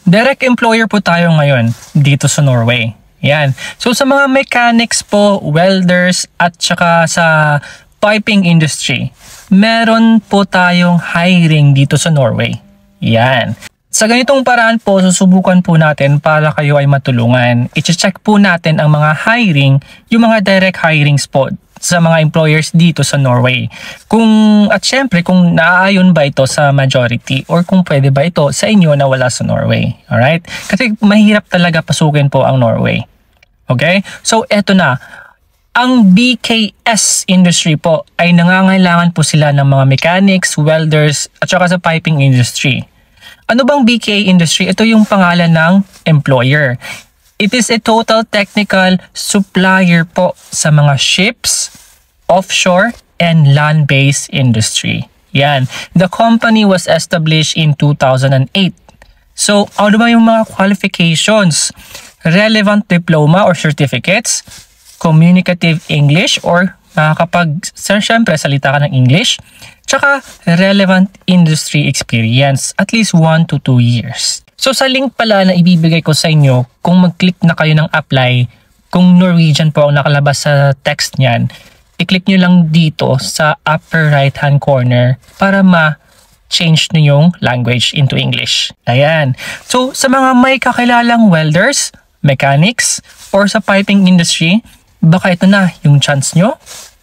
Direct employer po tayo ngayon dito sa Norway. Yan. So sa mga mechanics po, welders at saka sa piping industry, meron po tayong hiring dito sa Norway. Yan. Sa ganitong paraan po, susubukan po natin para kayo ay matulungan. I-check po natin ang mga hiring, yung mga direct hirings po sa mga employers dito sa Norway. At syempre, kung naaayon ba ito sa majority or kung pwede ba ito sa inyo na wala sa Norway. Alright? Kasi mahirap talaga pasukin po ang Norway. Okay? So, eto na. Ang BKS industry po ay nangangailangan po sila ng mga mechanics, welders, at saka sa piping industry. Ano bang BK industry? Ito yung pangalan ng employer. It is a total technical supplier po sa mga ships, offshore, and land-based industry. Yan. The company was established in 2008. So, ano ba yung mga qualifications? Relevant diploma or certificates, communicative English or syempre salita ka ng English, tsaka relevant industry experience, at least 1 to 2 years. So sa link pala na ibibigay ko sa inyo, kung mag-click na kayo ng apply, kung Norwegian po ang nakalabas sa text niyan, i-click nyo lang dito sa upper right hand corner para ma-change nyo yung language into English. Ayan. So sa mga may kakilalang welders, mechanics, or sa piping industry, baka ito na yung chance nyo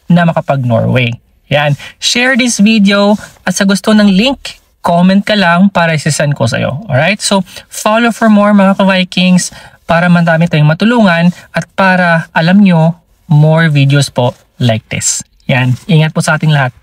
na makapag-Norway. Yan. Share this video at sa gusto ng link, comment ka lang para isasend ko sa'yo. Alright? So, follow for more mga ka-Vikings para madami tayong matulungan at para alam nyo more videos po like this. Yan. Ingat po sa ating lahat.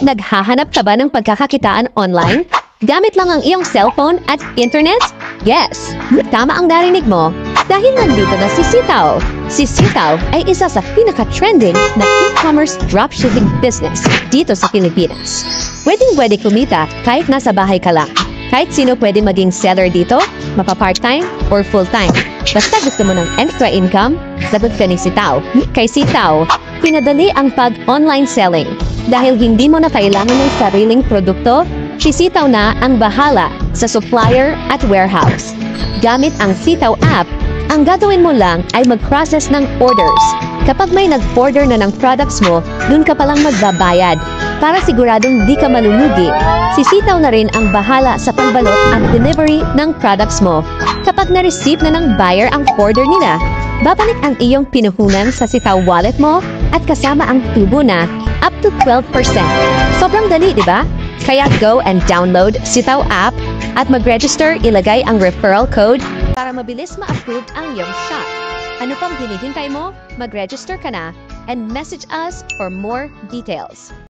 Naghahanap ka ba ng pagkakakitaan online? Gamit lang ang iyong cellphone at internet? Yes! Tama ang narinig mo dahil nandito na si Sitaw. Si Sitaw ay isa sa pinaka-trending na e-commerce dropshipping business dito sa Pilipinas. Pwedeng-pwede kumita kahit nasa bahay ka lang. Kahit sino pwede maging seller dito, mapa-part-time or full-time. Basta gusto mo ng extra income, sagot ka ni Sitaw. Kay Sitaw, pinadali ang pag-online selling. Dahil hindi mo na kailangan ng sariling produkto, si Sitaw na ang bahala sa supplier at warehouse. Gamit ang Sitaw app, ang gagawin mo lang ay mag-process ng orders. Kapag may nag-order na ng products mo, dun ka palang magbabayad. Para siguradong di ka malulugi, si Sitaw na rin ang bahala sa pagbalot at delivery ng products mo. Kapag na-receive na ng buyer ang order nila, babalik ang iyong pinuhunan sa Sitaw wallet mo at kasama ang tubo na up to 12%. Sobrang dali, di ba? Kaya go and download Sitaw app at mag-register, ilagay ang referral code para mabilis ma-approve ang iyong shop. Ano pang hinihintay mo? Mag-register ka na and message us for more details.